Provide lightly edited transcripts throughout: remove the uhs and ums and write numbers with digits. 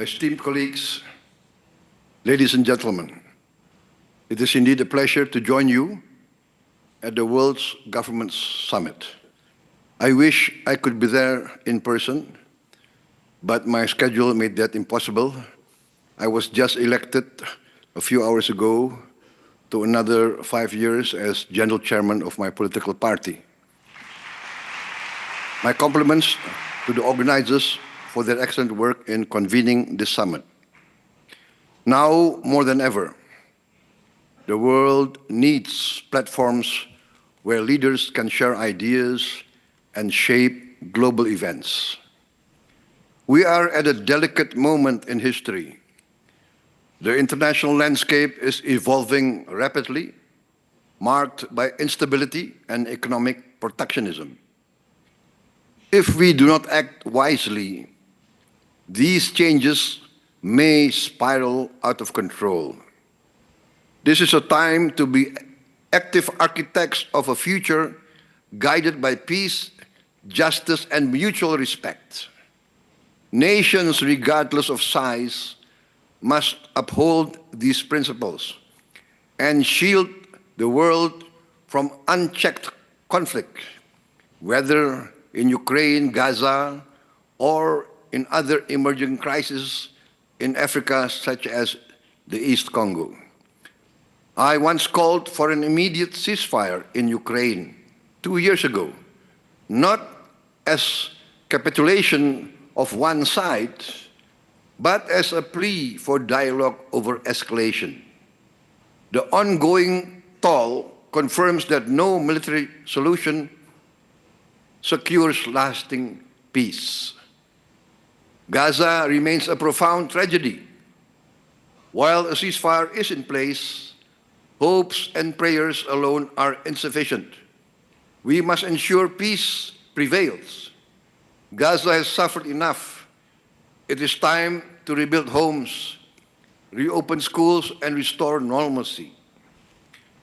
Esteemed colleagues, ladies and gentlemen, it is indeed a pleasure to join you at the World's Government Summit. I wish I could be there in person, but my schedule made that impossible. I was just elected a few hours ago to another 5 years as General Chairman of my political party. My compliments to the organizers for their excellent work in convening this summit. Now, more than ever, the world needs platforms where leaders can share ideas and shape global events. We are at a delicate moment in history. The international landscape is evolving rapidly, marked by instability and economic protectionism. If we do not act wisely, these changes may spiral out of control. This is a time to be active architects of a future guided by peace, justice, and mutual respect. Nations, regardless of size, must uphold these principles and shield the world from unchecked conflict, whether in Ukraine, Gaza, or in other emerging crises in Africa, such as the East Congo. I once called for an immediate ceasefire in Ukraine 2 years ago, not as capitulation of one side, but as a plea for dialogue over escalation. The ongoing toll confirms that no military solution secures lasting peace. Gaza remains a profound tragedy. While a ceasefire is in place, hopes and prayers alone are insufficient. We must ensure peace prevails. Gaza has suffered enough. It is time to rebuild homes, reopen schools, and restore normalcy.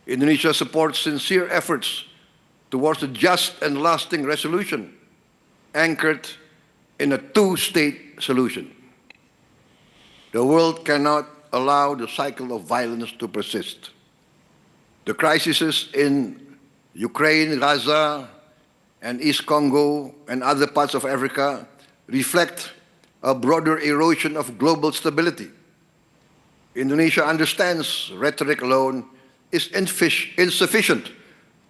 Indonesia supports sincere efforts towards a just and lasting resolution anchored in a two-state solution. The world cannot allow the cycle of violence to persist. The crises in Ukraine, Gaza, and East Congo, and other parts of Africa reflect a broader erosion of global stability. Indonesia understands rhetoric alone is insufficient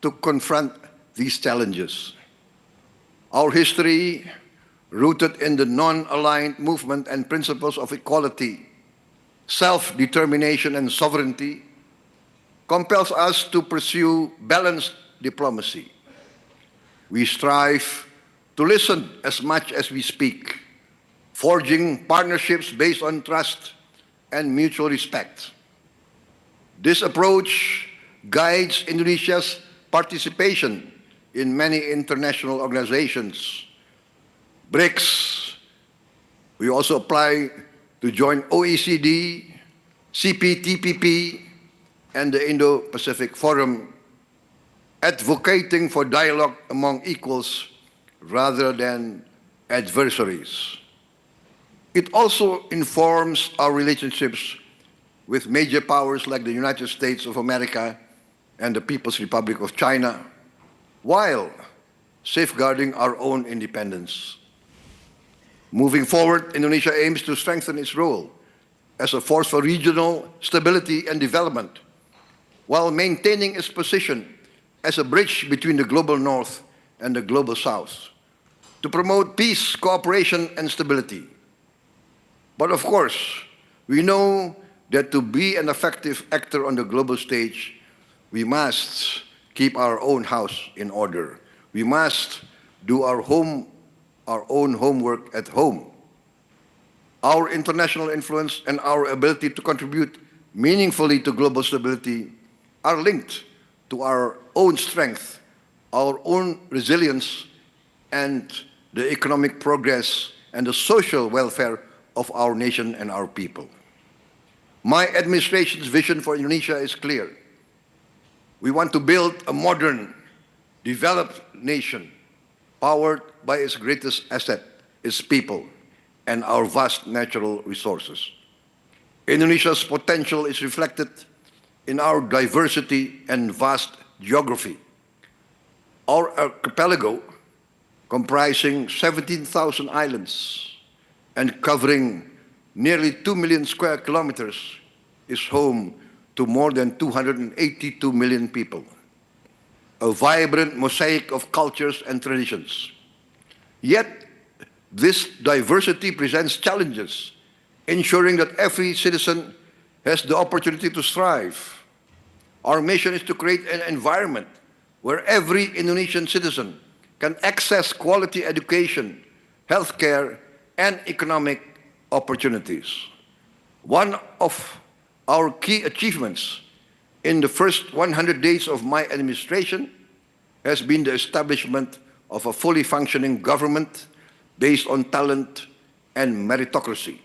to confront these challenges. Our history, rooted in the non-aligned movement and principles of equality, self-determination, and sovereignty, compels us to pursue balanced diplomacy. We strive to listen as much as we speak, forging partnerships based on trust and mutual respect. This approach guides Indonesia's participation in many international organizations. BRICS, we also apply to join OECD, CPTPP, and the Indo-Pacific Forum, advocating for dialogue among equals rather than adversaries. It also informs our relationships with major powers like the United States of America and the People's Republic of China, while safeguarding our own independence. Moving forward, Indonesia aims to strengthen its role as a force for regional stability and development, while maintaining its position as a bridge between the global North and the global South, to promote peace, cooperation, and stability. But of course, we know that to be an effective actor on the global stage, we must keep our own house in order. We must do our own homework at home. Our international influence and our ability to contribute meaningfully to global stability are linked to our own strength, our own resilience, and the economic progress and the social welfare of our nation and our people. My administration's vision for Indonesia is clear. We want to build a modern, developed nation powered by its greatest asset, its people, and our vast natural resources. Indonesia's potential is reflected in our diversity and vast geography. Our archipelago, comprising 17,000 islands and covering nearly 2 million square kilometers, is home to more than 282 million people, a vibrant mosaic of cultures and traditions. Yet, this diversity presents challenges, ensuring that every citizen has the opportunity to thrive. Our mission is to create an environment where every Indonesian citizen can access quality education, healthcare, and economic opportunities. One of our key achievements in the first 100 days of my administration has been the establishment of a fully functioning government based on talent and meritocracy.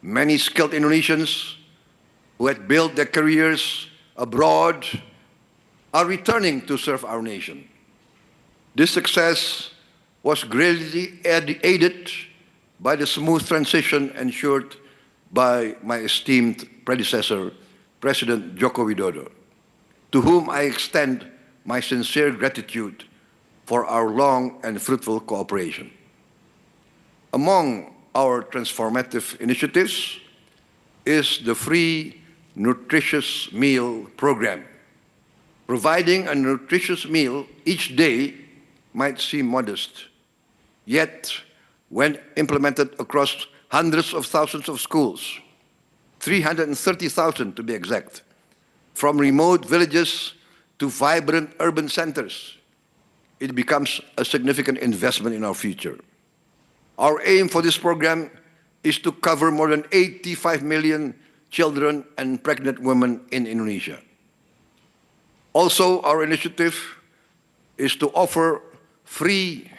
Many skilled Indonesians who had built their careers abroad are returning to serve our nation. This success was greatly aided by the smooth transition ensured by my esteemed predecessor, President Joko Widodo, to whom I extend my sincere gratitude for our long and fruitful cooperation. Among our transformative initiatives is the free nutritious meal program. Providing a nutritious meal each day might seem modest, yet when implemented across hundreds of thousands of schools, 330,000 to be exact, from remote villages to vibrant urban centers, it becomes a significant investment in our future. Our aim for this program is to cover more than 85 million children and pregnant women in Indonesia. Also, our initiative is to offer free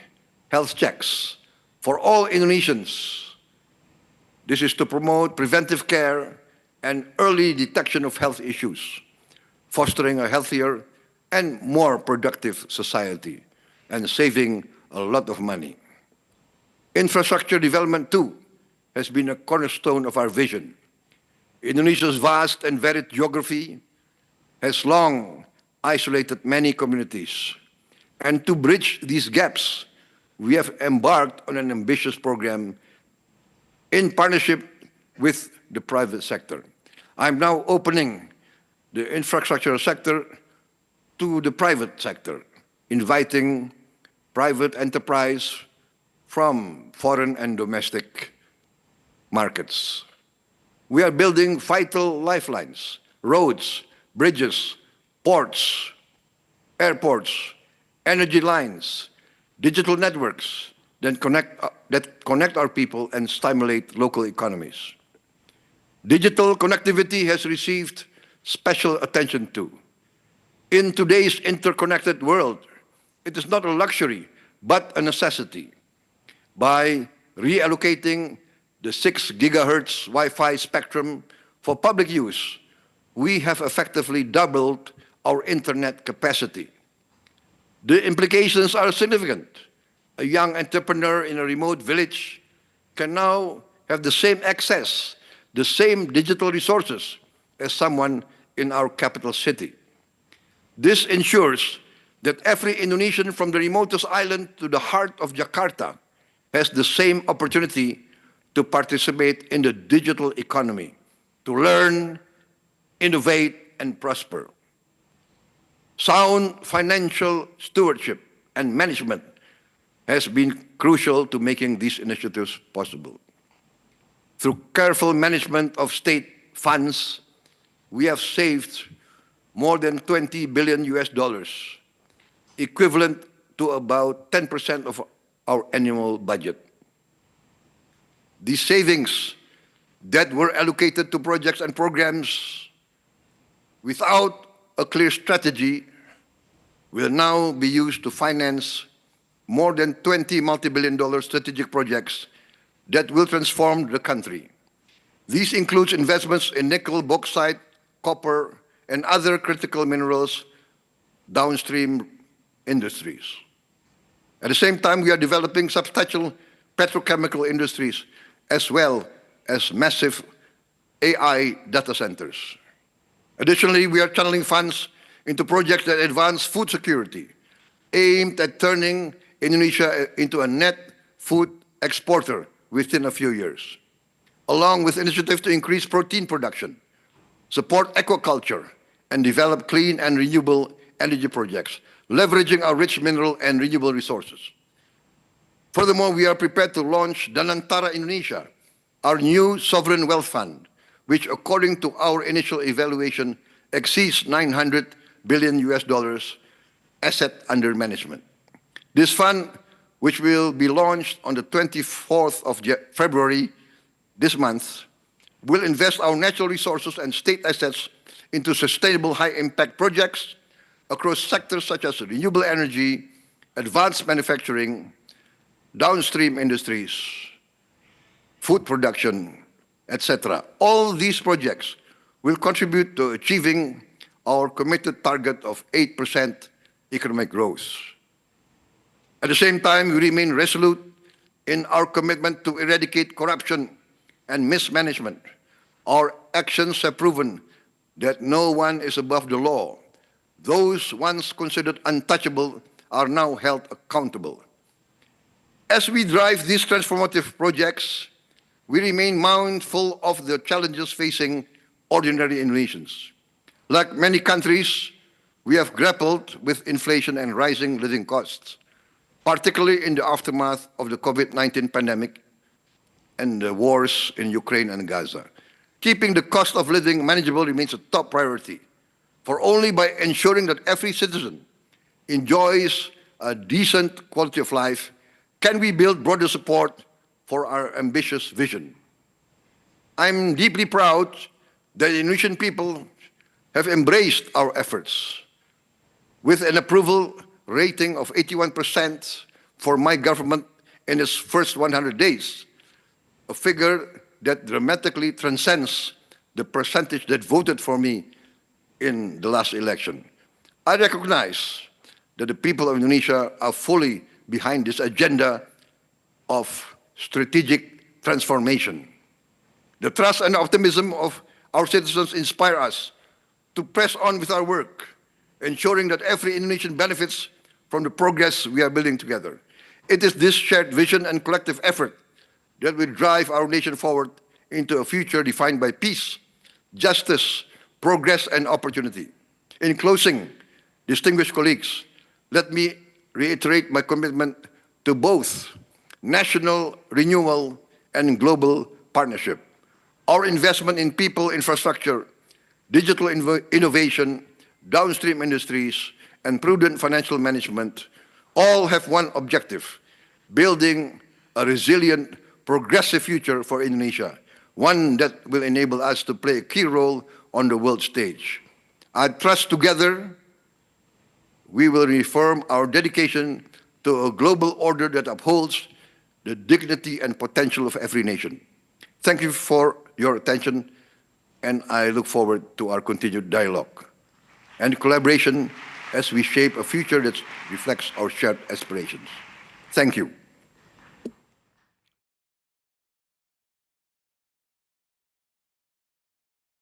health checks for all Indonesians. This is to promote preventive care and early detection of health issues, fostering a healthier and more productive society, and saving a lot of money. Infrastructure development, too, has been a cornerstone of our vision. Indonesia's vast and varied geography has long isolated many communities. And to bridge these gaps, we have embarked on an ambitious program in partnership with the private sector. I'm now opening the infrastructure sector to the private sector, inviting private enterprise from foreign and domestic markets. We are building vital lifelines, roads, bridges, ports, airports, energy lines, digital networks that connect our people and stimulate local economies. Digital connectivity has received special attention too. In today's interconnected world, it is not a luxury, but a necessity. By reallocating the 6 gigahertz Wi-Fi spectrum for public use, we have effectively doubled our internet capacity. The implications are significant. A young entrepreneur in a remote village can now have the same access, the same digital resources as someone in our capital city. This ensures that every Indonesian from the remotest island to the heart of Jakarta has the same opportunity to participate in the digital economy, to learn, innovate, and prosper. Sound financial stewardship and management has been crucial to making these initiatives possible. Through careful management of state funds, we have saved more than $20 billion, equivalent to about 10% of our annual budget. These savings that were allocated to projects and programs without a clear strategy will now be used to finance more than 20 multi-billion-dollar strategic projects that will transform the country. These include investments in nickel, bauxite, copper, and other critical minerals downstream industries. At the same time, we are developing substantial petrochemical industries, as well as massive AI data centers. Additionally, we are channeling funds into projects that advance food security, aimed at turning Indonesia into a net food exporter within a few years, along with initiatives to increase protein production, support aquaculture, and develop clean and renewable energy projects, leveraging our rich mineral and renewable resources. Furthermore, we are prepared to launch Danantara Indonesia, our new sovereign wealth fund, which, according to our initial evaluation, exceeds $900 billion asset under management. This fund, which will be launched on the 24th of February this month, will invest our natural resources and state assets into sustainable high-impact projects across sectors such as renewable energy, advanced manufacturing, downstream industries, food production, etc. All these projects will contribute to achieving our committed target of 8% economic growth. At the same time, we remain resolute in our commitment to eradicate corruption and mismanagement. Our actions have proven that no one is above the law. Those once considered untouchable are now held accountable. As we drive these transformative projects, we remain mindful of the challenges facing ordinary Indonesians. Like many countries, we have grappled with inflation and rising living costs, particularly in the aftermath of the COVID-19 pandemic and the wars in Ukraine and Gaza. Keeping the cost of living manageable remains a top priority, for only by ensuring that every citizen enjoys a decent quality of life can we build broader support for our ambitious vision. I'm deeply proud that the Indonesian people have embraced our efforts. With an approval rating of 81% for my government in its first 100 days, a figure that dramatically transcends the percentage that voted for me in the last election. I recognize that the people of Indonesia are fully behind this agenda of strategic transformation. The trust and optimism of our citizens inspire us to press on with our work, ensuring that every Indonesian benefits from the progress we are building together. It is this shared vision and collective effort that will drive our nation forward into a future defined by peace, justice, progress, and opportunity. In closing, distinguished colleagues, let me reiterate my commitment to both national renewal and global partnership. Our investment in people, infrastructure, digital innovation, downstream industries, and prudent financial management all have one objective: building a resilient, progressive future for Indonesia, one that will enable us to play a key role on the world stage. I trust together we will reaffirm our dedication to a global order that upholds the dignity and potential of every nation. Thank you for your attention, and I look forward to our continued dialogue and collaboration as we shape a future that reflects our shared aspirations. Thank you.